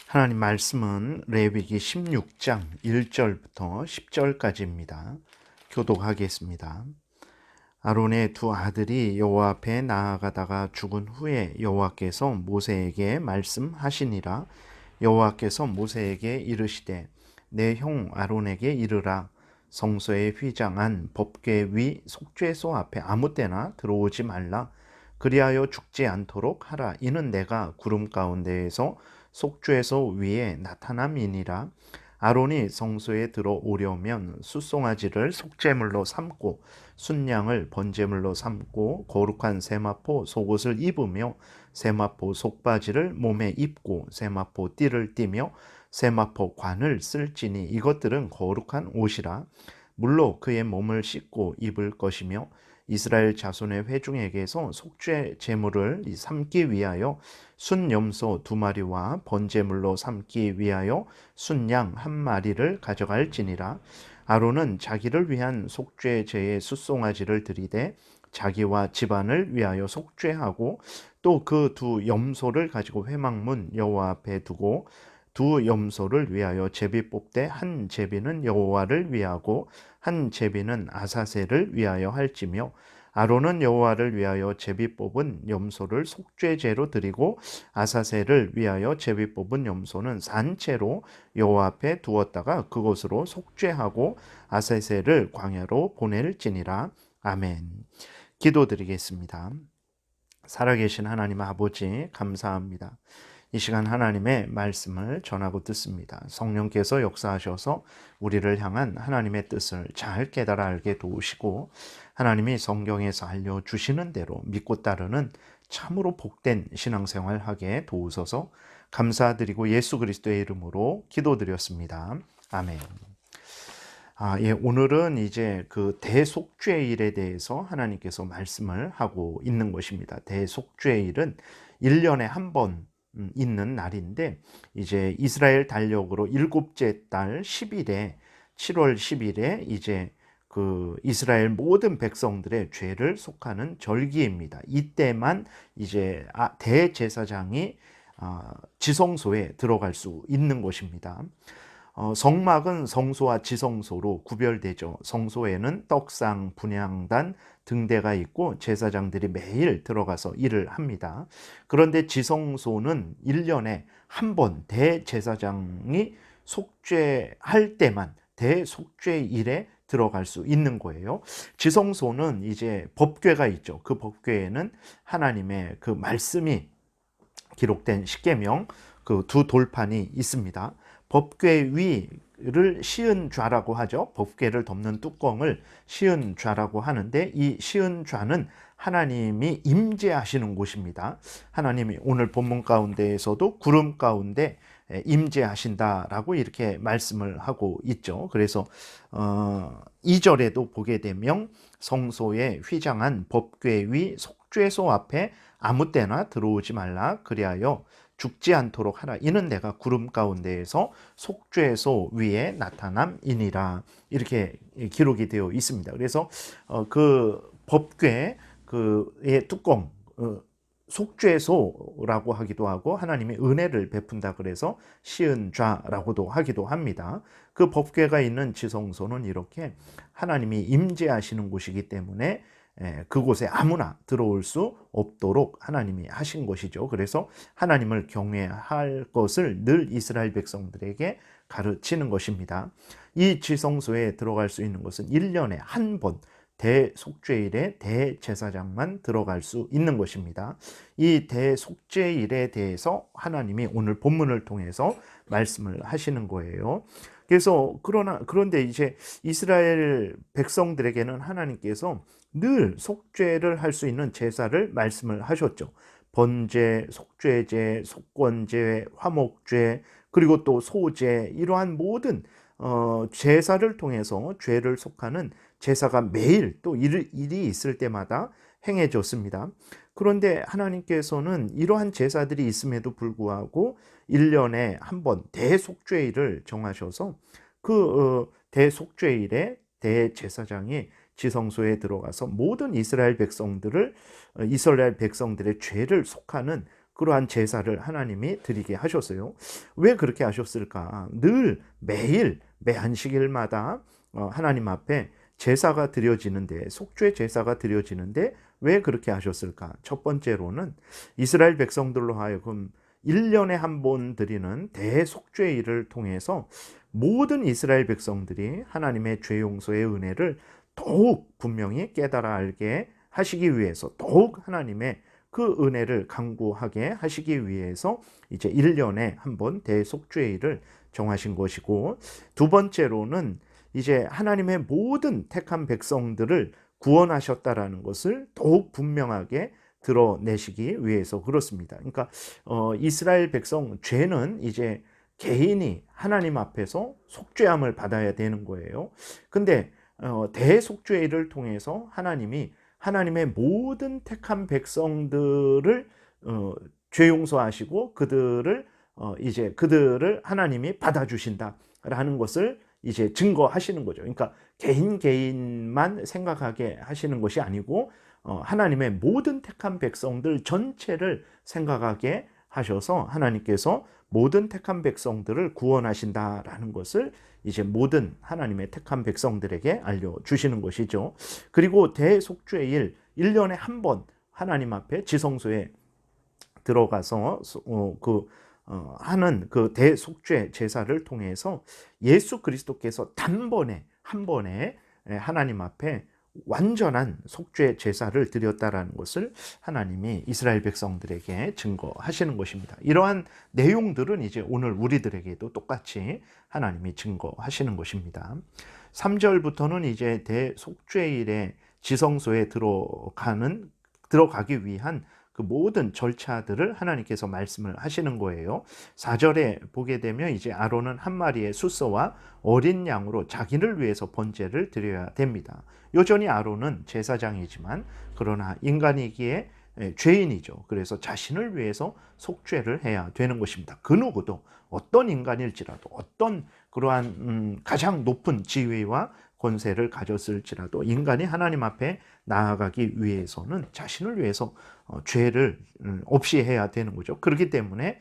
하나님 말씀은 레위기 16장 1절부터 10절까지입니다. 교독하겠습니다. 아론의 두 아들이 여호와 앞에 나아가다가 죽은 후에 여호와께서 모세에게 말씀하시니라. 여호와께서 모세에게 이르시되 내 형 아론에게 이르라. 성소에 휘장한 법궤 위 속죄소 앞에 아무 때나 들어오지 말라. 그리하여 죽지 않도록 하라. 이는 내가 구름 가운데에서 속죄소 위에 나타남이니라. 아론이 성소에 들어오려면 숫송아지를 속죄물로 삼고 순양을 번제물로 삼고 거룩한 세마포 속옷을 입으며 세마포 속바지를 몸에 입고 세마포 띠를 띠며 세마포 관을 쓸지니 이것들은 거룩한 옷이라. 물로 그의 몸을 씻고 입을 것이며 이스라엘 자손의 회중에게서 속죄 제물을 삼기 위하여 순염소 2마리와 번제물로 삼기 위하여 순양 1마리를 가져갈지니라. 아론은 자기를 위한 속죄제의 숫송아지를 드리되 자기와 집안을 위하여 속죄하고 또 그 두 염소를 가지고 회막문 여호와 앞에 두고 두 염소를 위하여 제비 뽑되 한 제비는 여호와를 위하고 한 제비는 아사셀을 위하여 할지며 아론은 여호와를 위하여 제비 뽑은 염소를 속죄제로 드리고 아사셀을 위하여 제비 뽑은 염소는 산채로 여호와 앞에 두었다가 그것으로 속죄하고 아사셀을 광야로 보낼지니라. 아멘. 기도드리겠습니다. 살아계신 하나님 아버지 감사합니다. 이 시간 하나님의 말씀을 전하고 듣습니다. 성령께서 역사하셔서 우리를 향한 하나님의 뜻을 잘 깨달아 알게 도우시고 하나님이 성경에서 알려주시는 대로 믿고 따르는 참으로 복된 신앙생활 하게 도우소서. 감사드리고 예수 그리스도의 이름으로 기도드렸습니다. 아멘. 오늘은 이제 그 대속죄일에 대해서 하나님께서 말씀을 하고 있는 것입니다. 대속죄일은 1년에 한 번 있는 날인데 이제 이스라엘 달력으로 일곱째 달 10일에 7월 10일에 이제 그 이스라엘 모든 백성들의 죄를 속하는 절기입니다. 이때만 이제 대제사장이 지성소에 들어갈 수 있는 것입니다. 성막은 성소와 지성소로 구별되죠. 성소에는 떡상, 분향단, 등대가 있고 제사장들이 매일 들어가서 일을 합니다. 그런데 지성소는 1년에 한 번 대제사장이 속죄할 때만 대속죄일에 들어갈 수 있는 거예요. 지성소는 이제 법궤가 있죠. 그 법궤에는 하나님의 그 말씀이 기록된 십계명 그 두 돌판이 있습니다. 법궤 위를 시은좌라고 하죠. 법궤를 덮는 뚜껑을 시은좌라고 하는데 이 시은좌는 하나님이 임재하시는 곳입니다. 하나님이 오늘 본문 가운데에서도 구름 가운데 임재하신다라고 이렇게 말씀을 하고 있죠. 그래서 2절에도 보게 되면 성소에 휘장한 법궤 위 속죄소 앞에 아무 때나 들어오지 말라. 그리하여 죽지 않도록 하라. 이는 내가 구름 가운데에서 속죄소 위에 나타남이니라. 이렇게 기록이 되어 있습니다. 그래서 그 법궤 그의 뚜껑 속죄소라고 하기도 하고 하나님의 은혜를 베푼다 그래서 시은좌라고도 하기도 합니다. 그 법궤가 있는 지성소는 이렇게 하나님이 임재하시는 곳이기 때문에 그곳에 아무나 들어올 수 없도록 하나님이 하신 것이죠. 그래서 하나님을 경외할 것을 늘 이스라엘 백성들에게 가르치는 것입니다. 이 지성소에 들어갈 수 있는 것은 1년에 한 번 대속죄일에 대제사장만 들어갈 수 있는 것입니다. 이 대속죄일에 대해서 하나님이 오늘 본문을 통해서 말씀을 하시는 거예요. 그래서 그런데 이제 이스라엘 백성들에게는 하나님께서 늘 속죄를 할 수 있는 제사를 말씀을 하셨죠. 번제, 속죄제, 속건제, 화목제, 그리고 또 소제, 이러한 모든 제사를 통해서 죄를 속하는 제사가 매일 또 일이 있을 때마다 행해졌습니다. 그런데 하나님께서는 이러한 제사들이 있음에도 불구하고 1년에 한 번 대속죄일을 정하셔서 그 대속죄일에 대제사장이 지성소에 들어가서 모든 이스라엘 백성들의 죄를 속하는 그러한 제사를 하나님이 드리게 하셨어요. 왜 그렇게 하셨을까? 늘 매일 매 안식일마다 하나님 앞에 제사가 드려지는데, 속죄 제사가 드려지는데 왜 그렇게 하셨을까? 첫 번째로는 이스라엘 백성들로 하여금 1년에 한 번 드리는 대속죄일을 통해서 모든 이스라엘 백성들이 하나님의 죄 용서의 은혜를 더욱 분명히 깨달아 알게 하시기 위해서, 더욱 하나님의 그 은혜를 강구하게 하시기 위해서 이제 1년에 한 번 대속죄일을 정하신 것이고, 두 번째로는 이제 하나님의 모든 택한 백성들을 구원하셨다라는 것을 더욱 분명하게 드러내시기 위해서 그렇습니다. 그러니까 이스라엘 백성 죄는 이제 개인이 하나님 앞에서 속죄함을 받아야 되는 거예요. 근데 대속죄를 통해서 하나님이 하나님의 모든 택한 백성들을 죄 용서하시고 이제 그들을 하나님이 받아주신다라는 것을 이제 증거하시는 거죠. 그러니까 개인만 생각하게 하시는 것이 아니고 하나님의 모든 택한 백성들 전체를 생각하게 하셔서 하나님께서 모든 택한 백성들을 구원하신다라는 것을 이제 모든 하나님의 택한 백성들에게 알려주시는 것이죠. 그리고 대속죄일 1년에 한 번 하나님 앞에 지성소에 들어가서 하는 그 대속죄 제사를 통해서 예수 그리스도께서 단번에 한 번에 하나님 앞에 완전한 속죄 제사를 드렸다라는 것을 하나님이 이스라엘 백성들에게 증거하시는 것입니다. 이러한 내용들은 이제 오늘 우리들에게도 똑같이 하나님이 증거하시는 것입니다. 3절부터는 이제 대속죄일에 지성소에 들어가기 위한 그 모든 절차들을 하나님께서 말씀을 하시는 거예요. 4절에 보게 되면 이제 아론은 한 마리의 숫소와 어린 양으로 자기를 위해서 번제를 드려야 됩니다. 여전히 아론은 제사장이지만 그러나 인간이기에 죄인이죠. 그래서 자신을 위해서 속죄를 해야 되는 것입니다. 그 누구도 어떤 인간일지라도 어떤 그러한 가장 높은 지위와 권세를 가졌을지라도 인간이 하나님 앞에 나아가기 위해서는 자신을 위해서 죄를 없이 해야 되는 거죠. 그렇기 때문에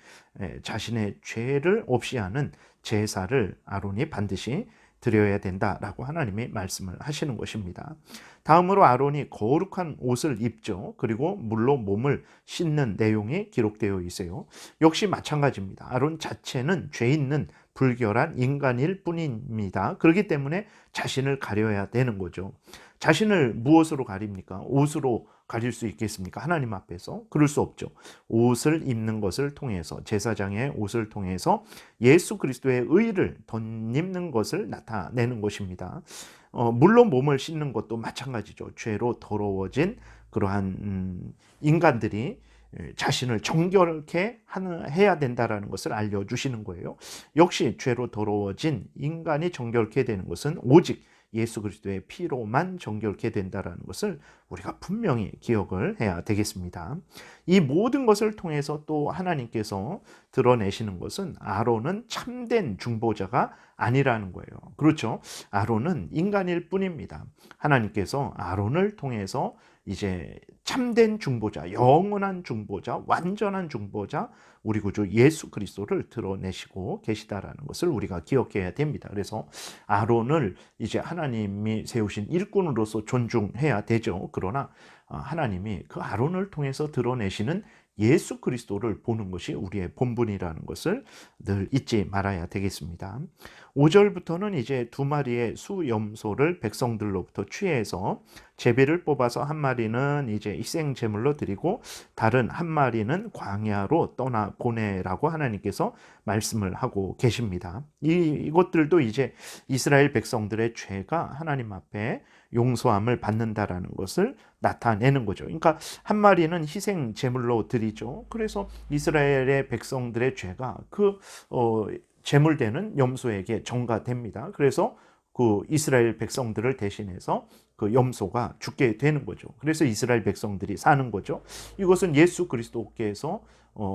자신의 죄를 없이 하는 제사를 아론이 반드시 드려야 된다라고 하나님이 말씀을 하시는 것입니다. 다음으로 아론이 거룩한 옷을 입죠. 그리고 물로 몸을 씻는 내용이 기록되어 있어요. 역시 마찬가지입니다. 아론 자체는 죄 있는 불결한 인간일 뿐입니다. 그렇기 때문에 자신을 가려야 되는 거죠. 자신을 무엇으로 가립니까? 옷으로 가릴 수 있겠습니까? 하나님 앞에서? 그럴 수 없죠. 옷을 입는 것을 통해서, 제사장의 옷을 통해서 예수 그리스도의 의를 덧입는 것을 나타내는 것입니다. 물로 몸을 씻는 것도 마찬가지죠. 죄로 더러워진 그러한 인간들이 자신을 정결케 해야 된다는 것을 알려주시는 거예요. 역시 죄로 더러워진 인간이 정결케 되는 것은 오직 예수 그리스도의 피로만 정결케 된다는 것을 우리가 분명히 기억을 해야 되겠습니다. 이 모든 것을 통해서 또 하나님께서 드러내시는 것은 아론은 참된 중보자가 아니라는 거예요. 그렇죠? 아론은 인간일 뿐입니다. 하나님께서 아론을 통해서 이제 참된 중보자, 영원한 중보자, 완전한 중보자, 우리 구주 예수 그리스도를 드러내시고 계시다라는 것을 우리가 기억해야 됩니다. 그래서 아론을 이제 하나님이 세우신 일꾼으로서 존중해야 되죠. 그러나 하나님이 그 아론을 통해서 드러내시는 예수 그리스도를 보는 것이 우리의 본분이라는 것을 늘 잊지 말아야 되겠습니다. 5절부터는 이제 2마리의 수염소를 백성들로부터 취해서 제비를 뽑아서 한 마리는 이제 희생 제물로 드리고 다른 한 마리는 광야로 떠나 보내라고 하나님께서 말씀을 하고 계십니다. 이것들도 이제 이스라엘 백성들의 죄가 하나님 앞에 용서함을 받는다라는 것을 나타내는 거죠. 그러니까 한 마리는 희생 제물로 드리죠. 그래서 이스라엘의 백성들의 죄가 그 제물되는 염소에게 전가됩니다. 그래서 그 이스라엘 백성들을 대신해서 그 염소가 죽게 되는 거죠. 그래서 이스라엘 백성들이 사는 거죠. 이것은 예수 그리스도께서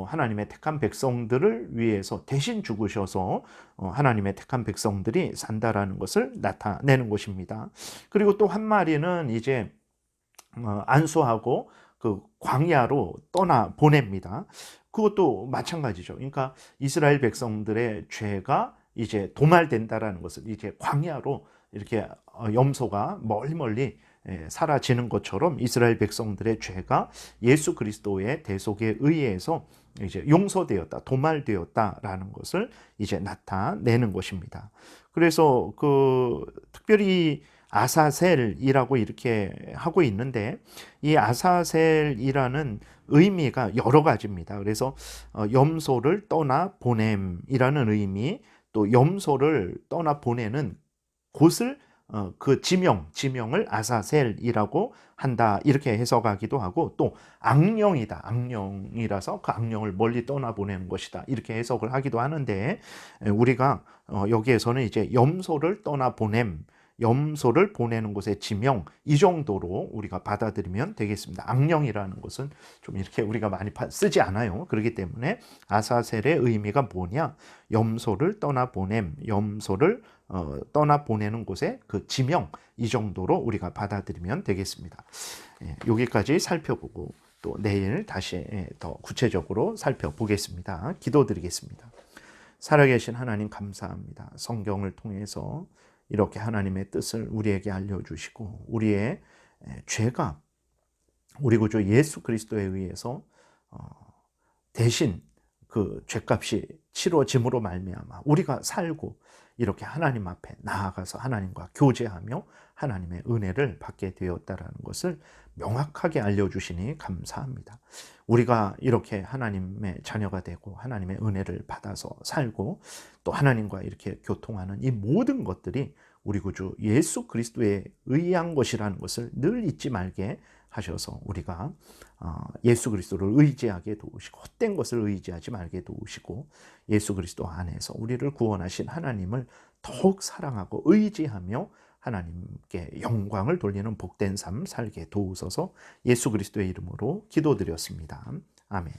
하나님의 택한 백성들을 위해서 대신 죽으셔서 하나님의 택한 백성들이 산다라는 것을 나타내는 것입니다. 그리고 또 한 마리는 이제 안수하고 그 광야로 떠나 보냅니다. 그것도 마찬가지죠. 그러니까 이스라엘 백성들의 죄가 이제 도말된다라는 것을 이제 광야로 이렇게 염소가 멀리 사라지는 것처럼 이스라엘 백성들의 죄가 예수 그리스도의 대속에 의해서 이제 용서되었다, 도말되었다라는 것을 이제 나타내는 것입니다. 그래서 그 특별히 아사셀이라고 이렇게 하고 있는데, 이 아사셀이라는 의미가 여러 가지입니다. 그래서 염소를 떠나 보냄이라는 의미, 또 염소를 떠나 보내는 곳을 그 지명을 아사셀이라고 한다, 이렇게 해석하기도 하고, 또 악령이다, 악령이라서 그 악령을 멀리 떠나보내는 것이다, 이렇게 해석을 하기도 하는데, 우리가 여기에서는 이제 염소를 떠나보냄, 염소를 보내는 곳의 지명, 이 정도로 우리가 받아들이면 되겠습니다. 악령이라는 것은 좀 이렇게 우리가 많이 쓰지 않아요. 그렇기 때문에 아사셀의 의미가 뭐냐, 염소를 떠나보냄, 염소를 떠나보내는 곳의 그 지명, 이 정도로 우리가 받아들이면 되겠습니다. 여기까지 살펴보고 또 내일 다시 더 구체적으로 살펴보겠습니다. 기도드리겠습니다. 살아계신 하나님, 감사합니다. 성경을 통해서 이렇게 하나님의 뜻을 우리에게 알려주시고, 우리의 죄가 우리 구주 예수 그리스도에 의해서 대신 그 죄값이 치러짐으로 말미암아 우리가 살고 이렇게 하나님 앞에 나아가서 하나님과 교제하며 하나님의 은혜를 받게 되었다라는 것을 명확하게 알려주시니 감사합니다. 우리가 이렇게 하나님의 자녀가 되고 하나님의 은혜를 받아서 살고 또 하나님과 이렇게 교통하는 이 모든 것들이 우리 구주 예수 그리스도에 의한 것이라는 것을 늘 잊지 말게 하셔서 우리가 예수 그리스도를 의지하게 도우시고 헛된 것을 의지하지 말게 도우시고 예수 그리스도 안에서 우리를 구원하신 하나님을 더욱 사랑하고 의지하며 하나님께 영광을 돌리는 복된 삶 살게 도우소서. 예수 그리스도의 이름으로 기도드렸습니다. 아멘.